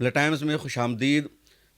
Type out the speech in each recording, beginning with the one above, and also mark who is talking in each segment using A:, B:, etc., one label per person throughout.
A: The times में खुश आमदीद।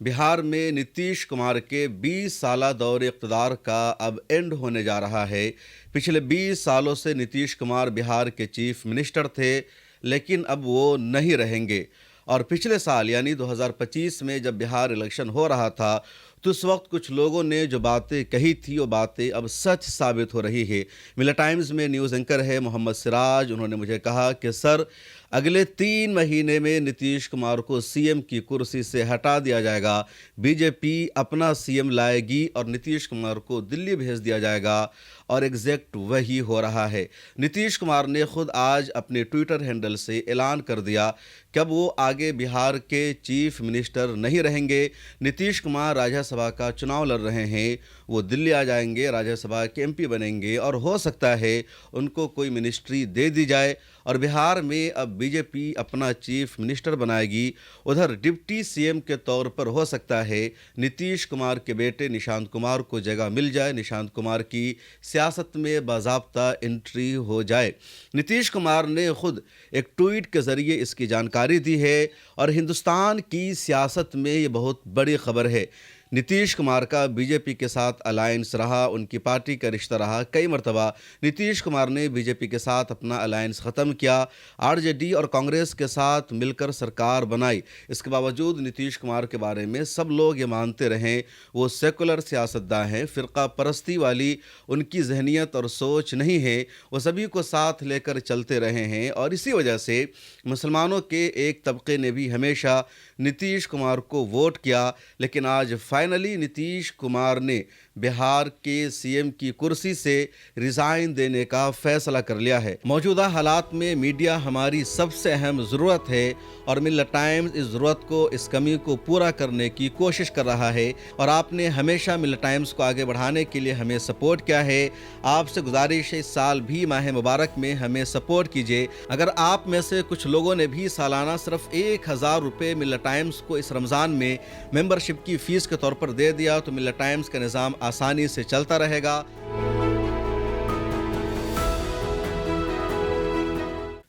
A: बिहार में नीतीश कुमार के 20 साला दौर इक़्तिदार का अब एंड होने जा रहा है। पिछले 20 सालों से नीतीश कुमार बिहार के चीफ मिनिस्टर थे, लेकिन अब वो नहीं रहेंगे। और पिछले साल यानी 2025 में जब बिहार इलेक्शन हो रहा था, तो उस वक्त कुछ लोगों ने जो बातें कही थी वो बातें अब सच साबित हो रही है। मिला टाइम्स में न्यूज़ एंकर है मोहम्मद सिराज। उन्होंने मुझे कहा कि सर, अगले 3 महीने में नीतीश कुमार को सीएम की कुर्सी से हटा दिया जाएगा। बीजेपी अपना सीएम लाएगी और नीतीश कुमार को दिल्ली भेज दिया जाएगा। और एग्जैक्ट वही हो रहा है। नीतीश कुमार ने खुद आज अपने ट्विटर हैंडल से ऐलान कर दिया कि अब वो आगे बिहार के चीफ मिनिस्टर नहीं रहेंगे। नीतीश कुमार राज्यसभा का चुनाव लड़ रहे हैं, वो दिल्ली आ जाएंगे, राज्यसभा के एमपी बनेंगे और हो सकता है उनको कोई मिनिस्ट्री दे दी जाए और बिहार में अब बीजेपी अपना चीफ मिनिस्टर बनाएगी। उधर डिप्टी सीएम के तौर पर हो सकता है नीतीश कुमार के बेटे निशांत कुमार को जगह मिल जाए, निशांत कुमार की सियासत में बाज़ाब्ता एंट्री हो जाए। नीतीश कुमार ने खुद एक ट्वीट के ज़रिए इसकी जानकारी दी है और हिंदुस्तान की सियासत में ये बहुत बड़ी खबर है। नीतीश कुमार का बीजेपी के साथ अलायंस रहा, उनकी पार्टी का रिश्ता रहा। कई मरतबा नीतीश कुमार ने बीजेपी के साथ अपना अलायंस ख़त्म किया, आरजेडी और कांग्रेस के साथ मिलकर सरकार बनाई। इसके बावजूद नीतीश कुमार के बारे में सब लोग ये मानते रहें वो सेकुलर सियासतदान हैं, फ़िरका परस्ती वाली उनकी जहनीत और सोच नहीं है। वो सभी को साथ लेकर चलते रहे हैं और इसी वजह से मुसलमानों के एक तबके ने भी हमेशा नीतीश कुमार को वोट किया। लेकिन आज फाइनली नीतीश कुमार ने बिहार के सीएम की कुर्सी से रिज़ाइन देने का फैसला कर लिया है। मौजूदा हालात में मीडिया हमारी सबसे अहम ज़रूरत है और मिल्लत टाइम्स इस ज़रूरत को, इस कमी को पूरा करने की कोशिश कर रहा है। और आपने हमेशा मिल्लत टाइम्स को आगे बढ़ाने के लिए हमें सपोर्ट किया है। आपसे गुजारिश है इस साल भी माह मुबारक में हमें सपोर्ट कीजिए। अगर आप में से कुछ लोगों ने भी सालाना सिर्फ 1000 रुपये मिल्लत टाइम्स को इस रमज़ान में मेंबरशिप की फ़ीस के तौर पर दे दिया तो मिल्लत टाइम्स का निज़ाम आसानी से चलता रहेगा।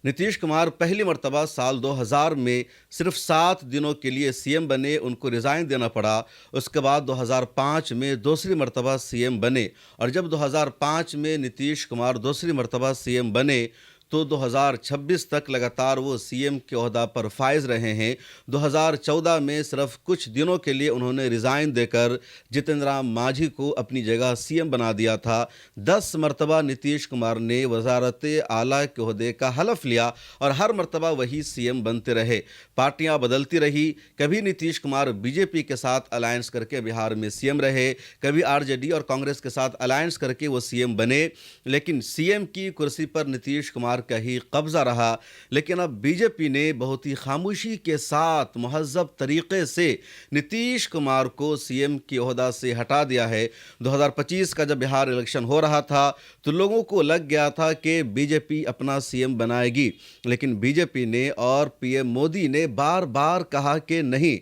A: नीतीश कुमार पहली मर्तबा साल 2000 में सिर्फ 7 दिनों के लिए सीएम बने, उनको रिज़ाइन देना पड़ा। उसके बाद 2005 में दूसरी मर्तबा सीएम बने और जब 2005 में नीतीश कुमार दूसरी मर्तबा सीएम बने तो 2026 तक लगातार वो सीएम के ओहदा पर फाइज रहे हैं। 2014 में सिर्फ कुछ दिनों के लिए उन्होंने रिज़ाइन देकर जितेंद्र राम मांझी को अपनी जगह सीएम बना दिया था। 10 मरतबा नीतीश कुमार ने वजारत आला के ओहदे का हलफ लिया और हर मरतबा वही सीएम बनते रहे। पार्टियां बदलती रही, कभी नीतीश कुमार बीजेपी के साथ अलायंस करके बिहार में सीएम रहे, कभी आरजेडी और कांग्रेस के साथ अलायंस करके वो सीएम बने। लेकिन सीएम की कुर्सी पर नीतीश कुमार का ही कब्जा रहा। लेकिन अब बीजेपी ने बहुत ही खामोशी के साथ महज़ब तरीके से नीतीश कुमार को सीएम के ओहदा से हटा दिया है। 2025 का जब बिहार इलेक्शन हो रहा था तो लोगों को लग गया था कि बीजेपी अपना सीएम बनाएगी, लेकिन बीजेपी ने और पीएम मोदी ने बार बार कहा कि नहीं,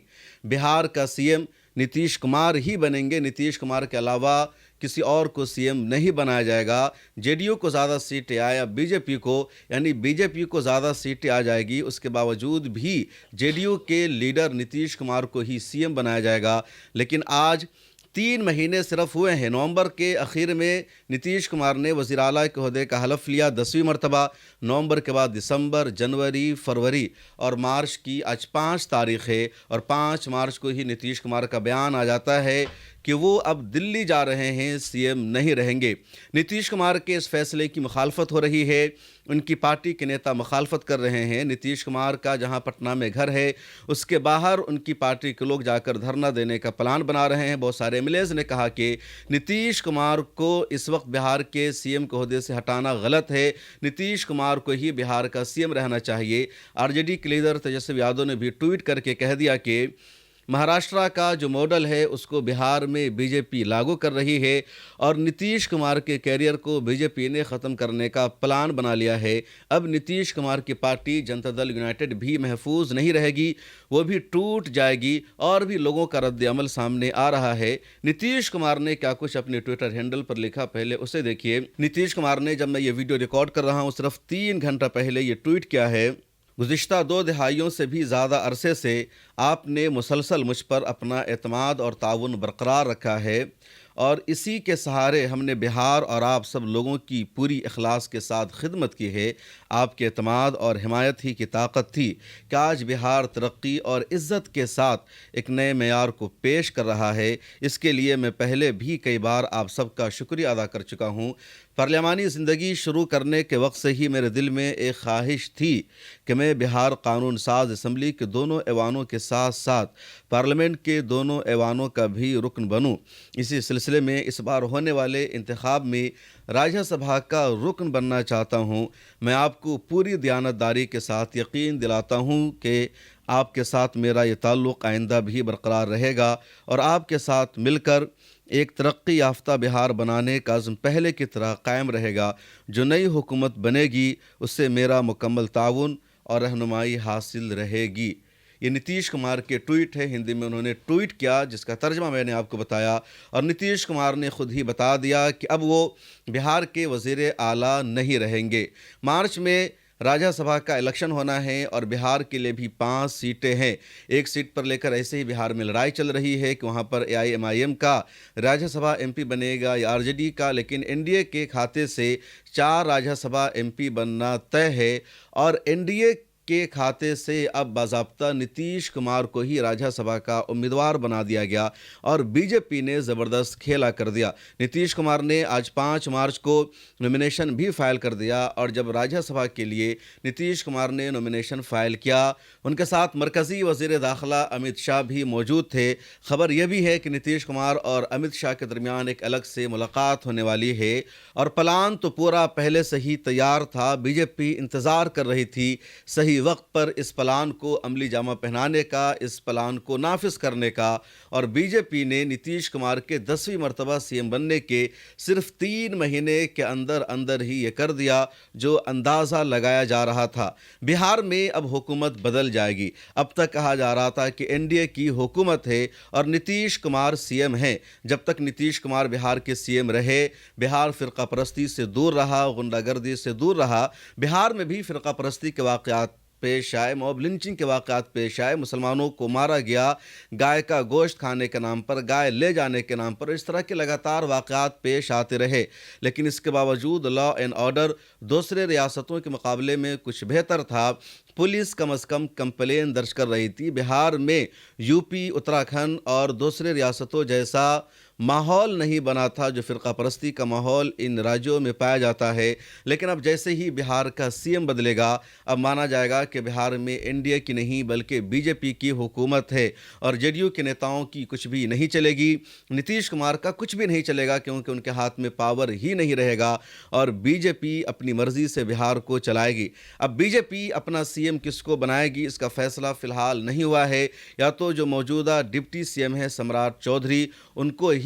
A: बिहार का सीएम नीतीश कुमार ही बनेंगे, नीतीश कुमार के अलावा किसी और को सीएम नहीं बनाया जाएगा। जेडीयू को ज़्यादा सीटें आए, अब बीजेपी को यानी बीजेपी को ज़्यादा सीटें आ जाएगी, उसके बावजूद भी जेडीयू के लीडर नीतीश कुमार को ही सीएम बनाया जाएगा। लेकिन आज 3 महीने सिर्फ हुए हैं। नवंबर के आखिर में नीतीश कुमार ने वज़ीर आला के ओहदे का हलफ लिया 10वीं मरतबा। नवंबर के बाद दिसंबर, जनवरी, फरवरी और मार्च की आज 5 तारीख है और 5 मार्च को ही नीतीश कुमार का बयान आ जाता है कि वो अब दिल्ली जा रहे हैं, सीएम नहीं रहेंगे। नीतीश कुमार के इस फैसले की मुखालफत हो रही है, उनकी पार्टी के नेता मुखालफत कर रहे हैं। नीतीश कुमार का जहां पटना में घर है, उसके बाहर उनकी पार्टी के लोग जाकर धरना देने का प्लान बना रहे हैं। बहुत सारे एमएलएज ने कहा कि नीतीश कुमार को इस वक्त बिहार के सीएम के ओहदे से हटाना गलत है, नीतीश कुमार को ही बिहार का सीएम रहना चाहिए। आरजेडी के लीडर तेजस्वी यादव ने भी ट्वीट करके कह दिया कि महाराष्ट्र का जो मॉडल है उसको बिहार में बीजेपी लागू कर रही है और नीतीश कुमार के कैरियर को बीजेपी ने ख़त्म करने का प्लान बना लिया है। अब नीतीश कुमार की पार्टी जनता दल यूनाइटेड भी महफूज नहीं रहेगी, वो भी टूट जाएगी और भी लोगों का रद्द अमल सामने आ रहा है। नीतीश कुमार ने क्या कुछ अपने ट्विटर हैंडल पर लिखा, पहले उसे देखिए। नीतीश कुमार ने, जब मैं ये वीडियो रिकॉर्ड कर रहा हूँ, सिर्फ 3 घंटा पहले ये ट्वीट किया है। गुज़िश्ता 2 दहाइयों से भी ज़्यादा अरसे से आपने मुसलसल मुझ पर अपना एतमाद और ताउन बरकरार रखा है और इसी के सहारे हमने बिहार और आप सब लोगों की पूरी इखलास के साथ खिदमत की है। आपके एतमाद और हिमायत ही की ताकत थी कि आज बिहार तरक्की और इज़्ज़त के साथ एक नए मेयार को पेश कर रहा है। इसके लिए मैं पहले भी कई बार आप सबका शुक्रिया अदा कर चुका हूँ। पार्लियामानी ज़िंदगी शुरू करने के वक्त से ही मेरे दिल में एक ख्वाहिश थी कि मैं बिहार कानून साज असम्बली के दोनों ऐवानों के साथ साथ पार्लियामेंट के दोनों ऐवानों का भी रुकन बनूं। इसी सिलसिले में इस बार होने वाले इंतखाब में राज्यसभा का रुकन बनना चाहता हूं। मैं आपको पूरी दयानतदारी के साथ यकीन दिलाता हूं कि आपके साथ मेरा ये ताल्लुक़ आइंदा भी बरकरार रहेगा और आपके साथ मिलकर एक तरक्की याफ्ता बिहार बनाने का अज़्म पहले की तरह कायम रहेगा। जो नई हुकूमत बनेगी उससे मेरा मुकम्मल ताउन और रहनुमाई हासिल रहेगी। ये नीतीश कुमार के ट्वीट है। हिंदी में उन्होंने ट्वीट किया जिसका तर्जमा मैंने आपको बताया और नीतीश कुमार ने खुद ही बता दिया कि अब वो बिहार के वज़ीर आला नहीं रहेंगे। मार्च में राज्यसभा का इलेक्शन होना है और बिहार के लिए भी 5 सीटें हैं। एक सीट पर लेकर ऐसे ही बिहार में लड़ाई चल रही है कि वहाँ पर AIMIM का राज्यसभा MP बनेगा या RJD का, लेकिन NDA के खाते से 4 राज्यसभा MP बनना तय है और NDA के खाते से अब बाज़ाब्ता नीतीश कुमार को ही राज्यसभा का उम्मीदवार बना दिया गया और बीजेपी ने ज़बरदस्त खेला कर दिया। नीतीश कुमार ने आज 5 मार्च को नॉमिनेशन भी फाइल कर दिया और जब राज्यसभा के लिए नीतीश कुमार ने नॉमिनेशन फाइल किया, उनके साथ मरकज़ी वज़ीर दाखिला अमित शाह भी मौजूद थे। खबर यह भी है कि नीतीश कुमार और अमित शाह के दरमियान एक अलग से मुलाकात होने वाली है और प्लान तो पूरा पहले से ही तैयार था। बीजेपी इंतज़ार कर रही थी सही वक्त पर इस प्लान को अमली जामा पहनाने का, इस प्लान को नाफिज करने का और बीजेपी ने नीतीश कुमार के 10वीं मरतबा CM बनने के सिर्फ 3 महीने के अंदर अंदर ही ये कर दिया जो अंदाज़ा लगाया जा रहा था। बिहार में अब हुकूमत बदल जाएगी। अब तक कहा जा रहा था कि NDA की हुकूमत है और नीतीश कुमार CM हैं। जब तक नीतीश कुमार बिहार के CM रहे, बिहार फ़िरका परस्ती से दूर रहा, गुंडागर्दी से दूर रहा। बिहार में भी फ़िरका परस्ती के वाक़यात पेश आए, मॉब लिंचिंग के वाक़यात पेश आए, मुसलमानों को मारा गया, गाय का गोश्त खाने के नाम पर, गाय ले जाने के नाम पर, इस तरह के लगातार वाक़यात पेश आते रहे। लेकिन इसके बावजूद लॉ एंड ऑर्डर दूसरे रियासतों के मुकाबले में कुछ बेहतर था। पुलिस कम अज़ कम कंप्लेन दर्ज कर रही थी। बिहार में UP, उत्तराखंड और दूसरे रियासतों जैसा माहौल नहीं बना था जो फ़िरका परस्ती का माहौल इन राज्यों में पाया जाता है। लेकिन अब जैसे ही बिहार का CM बदलेगा, अब माना जाएगा कि बिहार में NDA की नहीं बल्कि BJP की हुकूमत है और JDU के नेताओं की कुछ भी नहीं चलेगी, नीतीश कुमार का कुछ भी नहीं चलेगा क्योंकि उनके हाथ में पावर ही नहीं रहेगा और BJP अपनी मर्ज़ी से बिहार को चलाएगी। अब BJP अपना CM किसको बनाएगी इसका फ़ैसला फ़िलहाल नहीं हुआ है। या तो जो मौजूदा डिप्टी CM है सम्राट चौधरी, उनको ही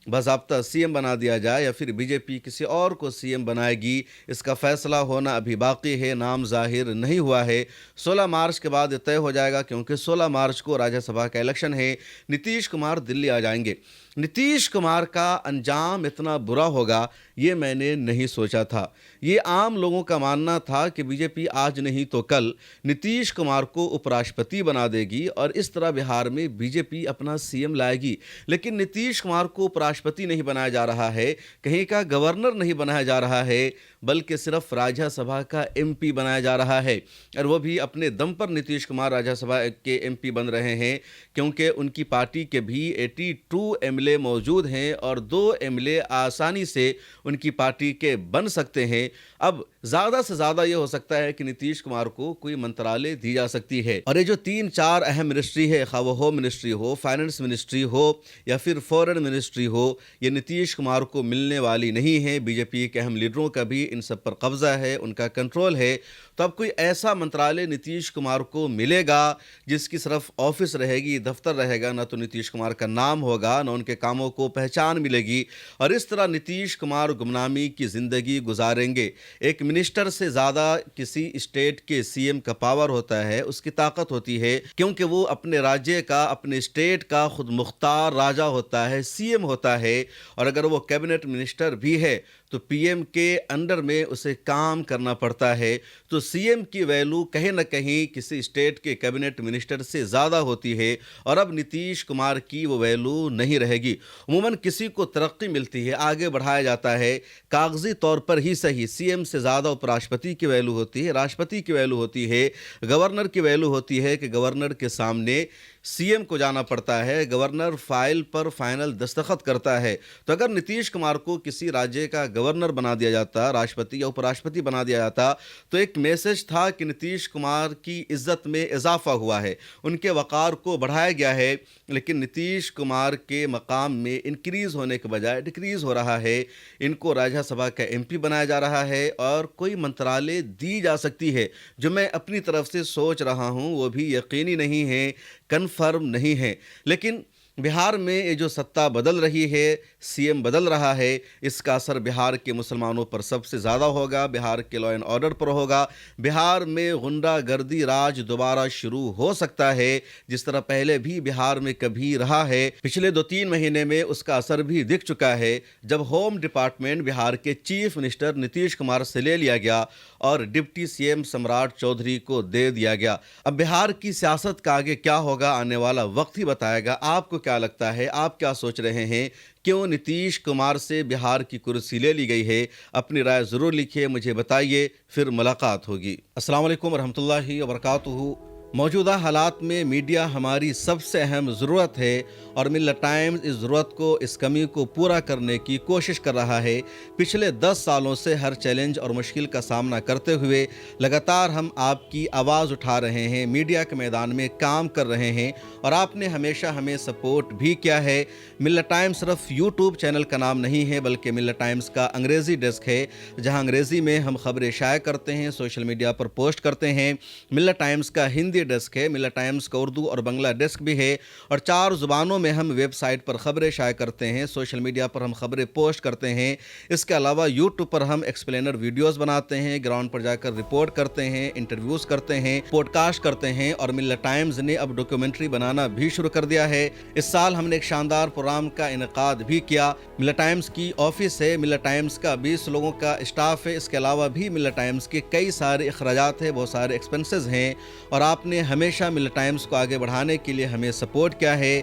A: बाज़ाब्ता CM बना दिया जाए या फिर BJP किसी और को CM बनाएगी। इसका फ़ैसला होना अभी बाकी है, नाम ज़ाहिर नहीं हुआ है। 16 मार्च के बाद तय हो जाएगा क्योंकि 16 मार्च को राज्यसभा का इलेक्शन है। नीतीश कुमार दिल्ली आ जाएंगे। नीतीश कुमार का अंजाम इतना बुरा होगा ये मैंने नहीं सोचा था। ये आम लोगों का मानना था कि BJP आज नहीं तो कल नीतीश कुमार को उपराष्ट्रपति बना देगी और इस तरह बिहार में BJP अपना CM लाएगी। लेकिन नीतीश कुमार को उपराष्ट्रपति नहीं बनाया जा रहा है, कहीं का गवर्नर नहीं बनाया जा रहा है, बल्कि सिर्फ राज्यसभा का MP बनाया जा रहा है और वो भी अपने दम पर नीतीश कुमार राज्यसभा के MP बन रहे हैं क्योंकि उनकी पार्टी के भी 82 MLA मौजूद हैं और 2 MLA आसानी से उनकी पार्टी के बन सकते हैं। अब ज़्यादा से ज़्यादा ये हो सकता है कि नीतीश कुमार को कोई मंत्रालय दी जा सकती है और ये जो 3-4 अहम मिनिस्ट्री है, खा वो होम मिनिस्ट्री हो, फाइनेंस मिनिस्ट्री हो या फिर फॉरेन मिनिस्ट्री हो, ये नीतीश कुमार को मिलने वाली नहीं है। BJP के अहम लीडरों का भी इन सब पर कब्जा है, उनका कंट्रोल है। तो अब कोई ऐसा मंत्रालय नीतीश कुमार को मिलेगा जिसकी सिर्फ ऑफिस रहेगी, दफ्तर रहेगा, ना तो नीतीश कुमार का नाम होगा, ना उनके कामों को पहचान मिलेगी और इस तरह नीतीश कुमार गुमनामी की ज़िंदगी गुजारेंगे। एक मिनिस्टर से ज़्यादा किसी स्टेट के CM का पावर होता है, उसकी ताकत होती है क्योंकि वो अपने राज्य का, अपने स्टेट का खुद मुख्तार राजा होता है, CM होता है और अगर वो कैबिनेट मिनिस्टर भी है तो पीएम के अंडर में उसे काम करना पड़ता है। तो सीएम की वैल्यू कहीं न कहीं किसी स्टेट के कैबिनेट मिनिस्टर से ज़्यादा होती है और अब नीतीश कुमार की वो वैल्यू नहीं रहेगी। उमूमन किसी को तरक्की मिलती है, आगे बढ़ाया जाता है, कागजी तौर पर ही सही, सीएम से ज़्यादा उपराष्ट्रपति की वैल्यू होती है, राष्ट्रपति की वैल्यू होती है, गवर्नर की वैल्यू होती है कि गवर्नर के सामने सीएम को जाना पड़ता है, गवर्नर फाइल पर फाइनल दस्तखत करता है। तो अगर नीतीश कुमार को किसी राज्य का गवर्नर बना दिया जाता, राष्ट्रपति या उपराष्ट्रपति बना दिया जाता, तो एक मैसेज था कि नीतीश कुमार की इज्जत में इजाफा हुआ है, उनके वक़ार को बढ़ाया गया है। लेकिन नीतीश कुमार के मकाम में इंक्रीज़ होने के बजाय डिक्रीज़ हो रहा है। इनको राज्यसभा का एमपी बनाया जा रहा है और कोई मंत्रालय दी जा सकती है जो मैं अपनी तरफ से सोच रहा हूँ वो भी यकीनी नहीं है, कन्फर्म नहीं है। लेकिन बिहार में ये जो सत्ता बदल रही है, सीएम बदल रहा है, इसका असर बिहार के मुसलमानों पर सबसे ज़्यादा होगा, बिहार के लॉ एंड ऑर्डर पर होगा। बिहार में गुंडागर्दी राज दोबारा शुरू हो सकता है, जिस तरह पहले भी बिहार में कभी रहा है। पिछले 2-3 महीने में उसका असर भी दिख चुका है, जब होम डिपार्टमेंट बिहार के चीफ मिनिस्टर नीतीश कुमार से ले लिया गया और डिप्टी सीएम सम्राट चौधरी को दे दिया गया। अब बिहार की सियासत का आगे क्या होगा, आने वाला वक्त ही बताएगा। आपको क्या लगता है, आप क्या सोच रहे हैं, क्यों नीतीश कुमार से बिहार की कुर्सी ले ली गई है? अपनी राय ज़रूर लिखिए, मुझे बताइए, फिर मुलाकात होगी। अस्सलाम वालेकुम रहमतुल्लाहि व बरकातुहू। मौजूदा हालात में मीडिया हमारी सबसे अहम ज़रूरत है और मिल्लत टाइम्स इस ज़रूरत को, इस कमी को पूरा करने की कोशिश कर रहा है। पिछले 10 सालों से हर चैलेंज और मुश्किल का सामना करते हुए लगातार हम आपकी आवाज़ उठा रहे हैं, मीडिया के मैदान में काम कर रहे हैं और आपने हमेशा हमें सपोर्ट भी किया है। मिल्लत टाइम्स सिर्फ यूट्यूब चैनल का नाम नहीं है, बल्कि मिल्लत टाइम्स का अंग्रेज़ी डेस्क है, जहाँ अंग्रेज़ी में हम खबरें शाया करते हैं, सोशल मीडिया पर पोस्ट करते हैं। मिल्लत टाइम्स का हिंदी डेस्क है, मिल्लत टाइम्स का उर्दू और बंगला डेस्क भी है और 4 ज़ुबानों में हम वेबसाइट पर खबरें शाया करते हैं, सोशल मीडिया पर हम खबरें पोस्ट करते हैं। इसके अलावा यूट्यूब पर हम एक्सप्लेनर वीडियोस बनाते हैं, ग्राउंड पर जाकर रिपोर्ट करते हैं, इंटरव्यूज़ करते हैं, पॉडकास्ट करते हैं और मिल्लत टाइम्स ने अब डॉक्यूमेंट्री बनाना भी शुरू कर दिया है। इस साल हमने एक शानदार प्रोग्राम का इनेकाद भी किया। मिल्लत टाइम्स की ऑफिस है, मिल्लत टाइम्स का 20 लोगों का स्टाफ है। इसके अलावा भी मिल्लत टाइम्स के कई सारे अखराजात हैं, बहुत सारे एक्सपेंसेस हैं और आपने हमेशा मिल्लत टाइम्स को आगे बढ़ाने के लिए हमें सपोर्ट किया है।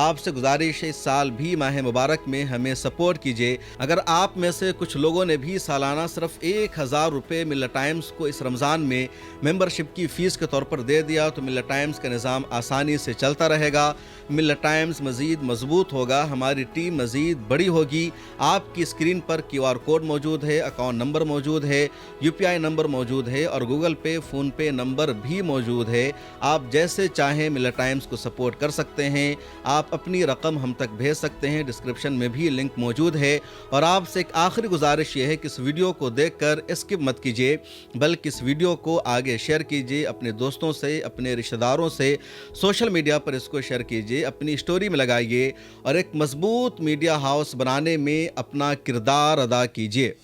A: आपसे गुजारिश है, इस साल भी माह मुबारक में हमें सपोर्ट कीजिए। अगर आप में से कुछ लोगों ने भी सालाना सिर्फ 1000 रुपये मिल्लत टाइम्स को इस रमज़ान में मेंबरशिप की फ़ीस के तौर पर दे दिया तो मिल्लत टाइम्स का निज़ाम आसानी से चलता रहेगा। मिल्लत टाइम्स मज़ीद मजबूत होगा, हमारी टीम मज़ीद बड़ी होगी। आपकी स्क्रीन पर QR कोड मौजूद है, अकाउंट नंबर मौजूद है, UPI नंबर मौजूद है और गूगल पे, फ़ोन पे नंबर भी मौजूद है। आप जैसे चाहें मिल्लत टाइम्स को सपोर्ट कर सकते हैं। आप अपनी रकम हम तक भेज सकते हैं, डिस्क्रिप्शन में भी लिंक मौजूद है। और आपसे एक आखिरी गुजारिश ये है कि इस वीडियो को देखकर स्किप मत कीजिए, बल्कि इस वीडियो को आगे शेयर कीजिए अपने दोस्तों से, अपने रिश्तेदारों से, सोशल मीडिया पर इसको शेयर कीजिए, अपनी स्टोरी में लगाइए और एक मजबूत मीडिया हाउस बनाने में अपना किरदार अदा कीजिए।